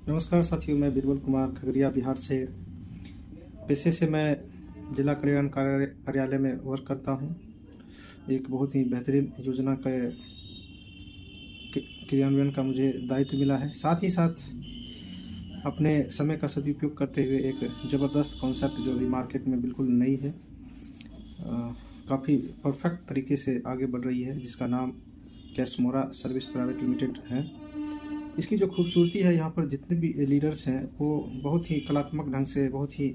नमस्कार साथियों, मैं बीरबल कुमार खगड़िया बिहार से। पेशे से मैं जिला कल्याण कार्यालय में वर्क करता हूं। एक बहुत ही बेहतरीन योजना के क्रियान्वयन का मुझे दायित्व मिला है। साथ ही साथ अपने समय का सदुपयोग करते हुए एक ज़बरदस्त कॉन्सेप्ट जो अभी मार्केट में बिल्कुल नई है, काफ़ी परफेक्ट तरीके से आगे बढ़ रही है, जिसका नाम कैशमोरा सर्विस प्राइवेट लिमिटेड है। इसकी जो खूबसूरती है, यहाँ पर जितने भी लीडर्स हैं वो बहुत ही कलात्मक ढंग से, बहुत ही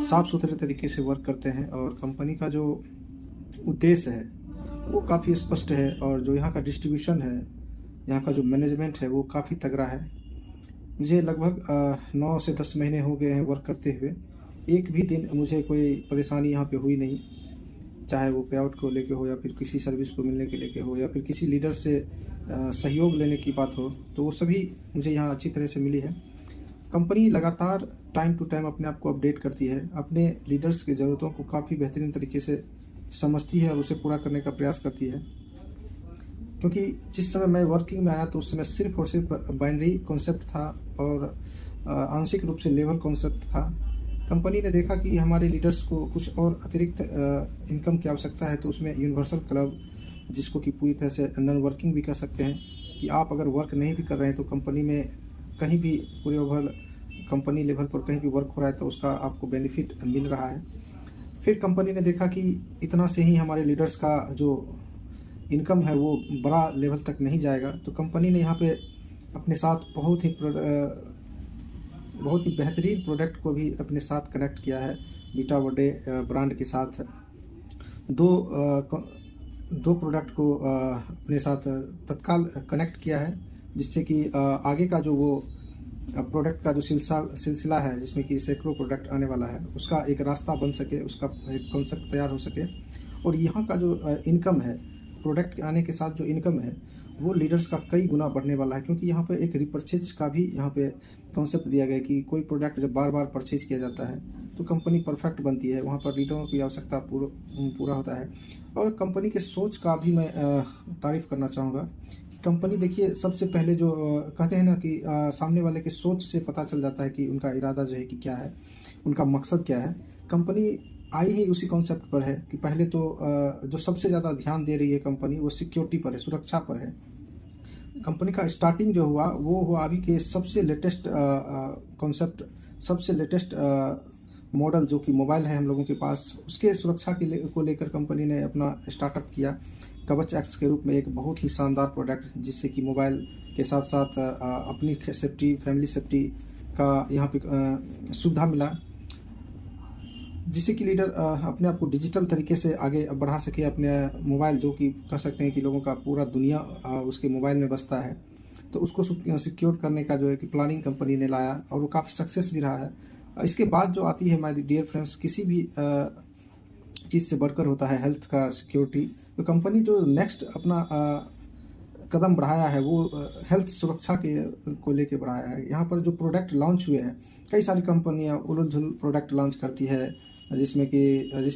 साफ़ सुथरे तरीके से वर्क करते हैं और कंपनी का जो उद्देश्य है वो काफ़ी स्पष्ट है। और जो यहाँ का डिस्ट्रीब्यूशन है, यहाँ का जो मैनेजमेंट है वो काफ़ी तगड़ा है। मुझे लगभग 9 से 10 महीने हो गए हैं वर्क करते हुए। एक भी दिन मुझे कोई परेशानी यहाँ पे हुई नहीं, चाहे वो पे आउट को लेके हो या फिर किसी सर्विस को मिलने के लेके हो या फिर किसी लीडर से सहयोग लेने की बात हो, तो वो सभी मुझे यहाँ अच्छी तरह से मिली है। कंपनी लगातार टाइम टू टाइम अपने आप को अपडेट करती है, अपने लीडर्स की ज़रूरतों को काफ़ी बेहतरीन तरीके से समझती है और उसे पूरा करने का प्रयास करती है। क्योंकि जिस समय मैं वर्किंग में आया तो उस समय सिर्फ और सिर्फ बाइनरी कॉन्सेप्ट था और आंशिक रूप से लेवल कॉन्सेप्ट था। कंपनी ने देखा कि हमारे लीडर्स को कुछ और अतिरिक्त इनकम की आवश्यकता है, तो उसमें यूनिवर्सल क्लब, जिसको कि पूरी तरह से नॉन वर्किंग भी कह सकते हैं, कि आप अगर वर्क नहीं भी कर रहे हैं तो कंपनी में कहीं भी पूरे ओवरऑल कंपनी लेवल पर कहीं भी वर्क हो रहा है तो उसका आपको बेनिफिट मिल रहा है। फिर कंपनी ने देखा कि इतना से ही हमारे लीडर्स का जो इनकम है वो बड़ा लेवल तक नहीं जाएगा, तो कंपनी ने यहाँ पे अपने साथ बहुत ही बेहतरीन प्रोडक्ट को भी अपने साथ कनेक्ट किया है। बीटा वर्डे ब्रांड के साथ दो प्रोडक्ट को अपने साथ तत्काल कनेक्ट किया है, जिससे कि आगे का जो वो प्रोडक्ट का जो सिलसिला है, जिसमें कि सैकड़ों प्रोडक्ट आने वाला है, उसका एक रास्ता बन सके, उसका एक कॉन्सेप्ट तैयार हो सके। और यहाँ का जो इनकम है, प्रोडक्ट के आने के साथ जो इनकम है वो लीडर्स का कई गुना बढ़ने वाला है। क्योंकि यहाँ पे एक रिपर्चेज का भी यहाँ पे कॉन्सेप्ट दिया गया है कि कोई प्रोडक्ट जब बार बार परचेज किया जाता है तो कंपनी परफेक्ट बनती है, वहाँ पर लीडरों की आवश्यकता पूरा होता है। और कंपनी के सोच का भी मैं तारीफ़ करना चाहूँगा कि कंपनी, देखिए, सबसे पहले जो कहते हैं ना कि सामने वाले के सोच से पता चल जाता है कि उनका इरादा जो है कि क्या है, उनका मकसद क्या है। कंपनी आई ही उसी कॉन्सेप्ट पर है कि पहले तो जो सबसे ज़्यादा ध्यान दे रही है कंपनी, वो सिक्योरिटी पर है, सुरक्षा पर है। कंपनी का स्टार्टिंग जो हुआ वो हुआ अभी के सबसे लेटेस्ट कॉन्सेप्ट, सबसे लेटेस्ट मॉडल जो कि मोबाइल है हम लोगों के पास, उसके सुरक्षा को लेकर कंपनी ने अपना स्टार्टअप किया कवच एक्स के रूप में, एक बहुत ही शानदार प्रोडक्ट, जिससे कि मोबाइल के साथ साथ अपनी सेफ्टी, फैमिली सेफ्टी का यहाँ पे सुविधा मिला, जिससे कि लीडर अपने आप को डिजिटल तरीके से आगे बढ़ा सके। अपने मोबाइल, जो कि कह सकते हैं कि लोगों का पूरा दुनिया उसके मोबाइल में बसता है, तो उसको सिक्योर करने का जो है कि प्लानिंग कंपनी ने लाया और वो काफ़ी सक्सेस भी रहा है। इसके बाद जो आती है, माय डियर फ्रेंड्स, किसी भी चीज़ से बढ़कर होता है हेल्थ का सिक्योरिटी। तो कंपनी जो नेक्स्ट अपना कदम बढ़ाया है वो हेल्थ सुरक्षा को लेके बढ़ाया है। यहाँ पर जो प्रोडक्ट लॉन्च हुए हैं, कई सारी कंपनियाँ उलझुल जुल प्रोडक्ट लॉन्च करती है, जिससे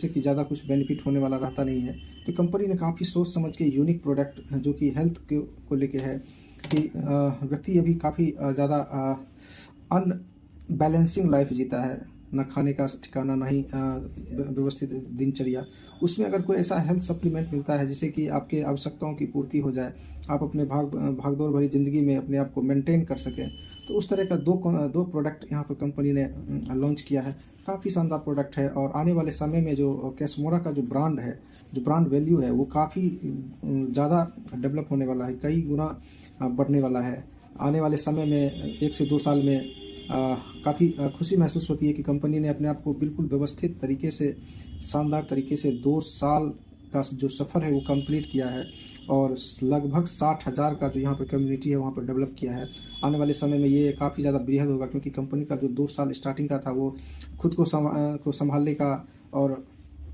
कि ज़्यादा कुछ बेनिफिट होने वाला रहता नहीं है। तो कंपनी ने काफ़ी सोच समझ के यूनिक प्रोडक्ट जो कि हेल्थ को लेके है, कि व्यक्ति अभी काफ़ी ज़्यादा अनबैलेंसिंग लाइफ जीता है, न खाने का ठिकाना, ना ही व्यवस्थित दिनचर्या। उसमें अगर कोई ऐसा हेल्थ सप्लीमेंट मिलता है जिससे कि आपके आवश्यकताओं की पूर्ति हो जाए, आप अपने भागदौड़ भरी ज़िंदगी में अपने आप को मेंटेन कर सकें, तो उस तरह का दो प्रोडक्ट यहाँ पर कंपनी ने लॉन्च किया है। काफ़ी शानदार प्रोडक्ट है और आने वाले समय में जो कैशमोरा का जो ब्रांड है, जो ब्रांड वैल्यू है, वो काफ़ी ज़्यादा डेवलप होने वाला है, कई गुना बढ़ने वाला है। आने वाले समय में 1 से 2 साल में काफ़ी खुशी महसूस होती है कि कंपनी ने अपने आप को बिल्कुल व्यवस्थित तरीके से, शानदार तरीके से 2 साल का जो सफ़र है वो कंप्लीट किया है और लगभग 60,000 का जो यहाँ पर कम्युनिटी है वहाँ पर डेवलप किया है। आने वाले समय में ये काफ़ी ज़्यादा बृहद होगा, क्योंकि कंपनी का जो 2 साल स्टार्टिंग का था वो खुद को संभालने का और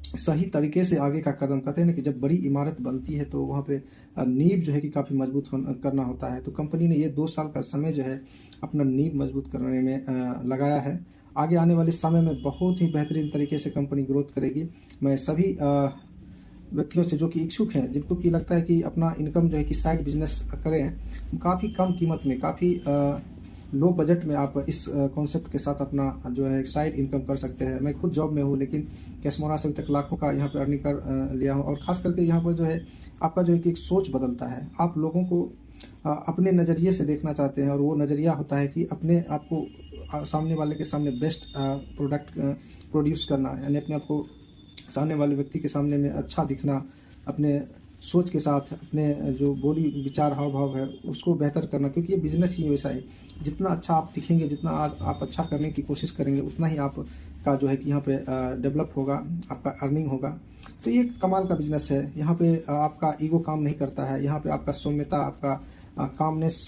सही तरीके से आगे का कदम, कहते हैं ना कि जब बड़ी इमारत बनती है तो वहाँ पे नींव जो है कि काफ़ी मजबूत करना होता है। तो कंपनी ने ये 2 साल का समय जो है अपना नींव मजबूत करने में लगाया है। आगे आने वाले समय में बहुत ही बेहतरीन तरीके से कंपनी ग्रोथ करेगी। मैं सभी व्यक्तियों से जो कि इच्छुक हैं, जिनको कि लगता है कि अपना इनकम जो है कि साइड बिजनेस करें, काफ़ी कम कीमत में, काफ़ी लो बजट में आप इस कॉन्सेप्ट के साथ अपना जो है साइड इनकम कर सकते हैं। मैं खुद जॉब में हूँ, लेकिन कैशमोरा से अभी तक लाखों का यहाँ पे अर्निंग कर लिया हूँ। और ख़ास करके यहाँ पर जो है आपका जो है कि एक सोच बदलता है। आप लोगों को अपने नज़रिए से देखना चाहते हैं, और वो नज़रिया होता है कि अपने आप को सामने वाले के सामने बेस्ट प्रोडक्ट प्रोड्यूस करना, यानी अपने आप को सामने वाले व्यक्ति के सामने में अच्छा दिखना, अपने सोच के साथ अपने जो बोली विचार हाव भाव है उसको बेहतर करना। क्योंकि ये बिजनेस ही वैसा है, जितना अच्छा आप दिखेंगे, जितना आप अच्छा करने की कोशिश करेंगे, उतना ही आप का जो है कि यहाँ पे डेवलप होगा, आपका अर्निंग होगा। तो ये कमाल का बिजनेस है। यहाँ पे आपका ईगो काम नहीं करता है, यहाँ पे आपका सौम्यता, आपका कामनेस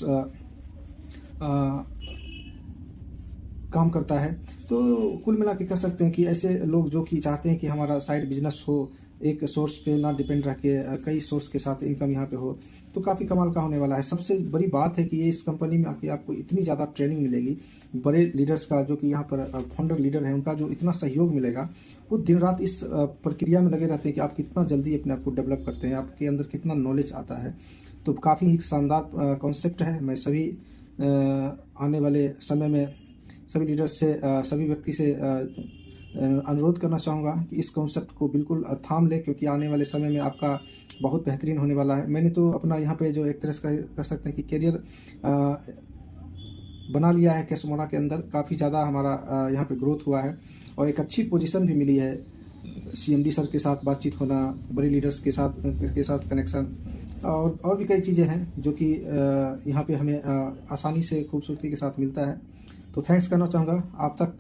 काम करता है। तो कुल मिला के कह सकते हैं कि ऐसे लोग जो कि चाहते हैं कि हमारा साइड बिजनेस हो, एक सोर्स पे ना डिपेंड रह के कई सोर्स के साथ इनकम यहाँ पे हो, तो काफ़ी कमाल का होने वाला है। सबसे बड़ी बात है कि ये इस कंपनी में आके आपको इतनी ज़्यादा ट्रेनिंग मिलेगी, बड़े लीडर्स का, जो कि यहाँ पर फाउंडर लीडर है, उनका जो इतना सहयोग मिलेगा। वो दिन रात इस प्रक्रिया में लगे रहते हैं कि आप कितना जल्दी अपने आप को डेवलप करते हैं, आपके अंदर कितना नॉलेज आता है। तो काफ़ी ही शानदार कॉन्सेप्ट है। मैं सभी आने वाले समय में सभी लीडर्स से, सभी व्यक्ति से अनुरोध करना चाहूँगा कि इस कॉन्सेप्ट को बिल्कुल थाम ले, क्योंकि आने वाले समय में आपका बहुत बेहतरीन होने वाला है। मैंने तो अपना यहाँ पे जो एक तरह से कह सकते हैं कि करियर बना लिया है कैशमोरा के अंदर। काफ़ी ज़्यादा हमारा यहाँ पे ग्रोथ हुआ है, और एक अच्छी पोजीशन भी मिली है। CMD सर के साथ बातचीत होना, बड़े लीडर्स के साथ कनेक्शन, और भी कई चीज़ें हैं जो कि यहाँ पे हमें आसानी से, खूबसूरती के साथ मिलता है। तो थैंक्स करना चाहूँगा। आप तक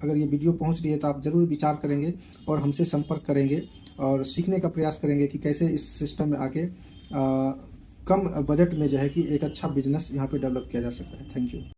अगर ये वीडियो पहुँच रही है तो आप ज़रूर विचार करेंगे और हमसे संपर्क करेंगे, और सीखने का प्रयास करेंगे कि कैसे इस सिस्टम में आके कम बजट में जो है कि एक अच्छा बिजनेस यहाँ पे डेवलप किया जा सकता है। Thank you.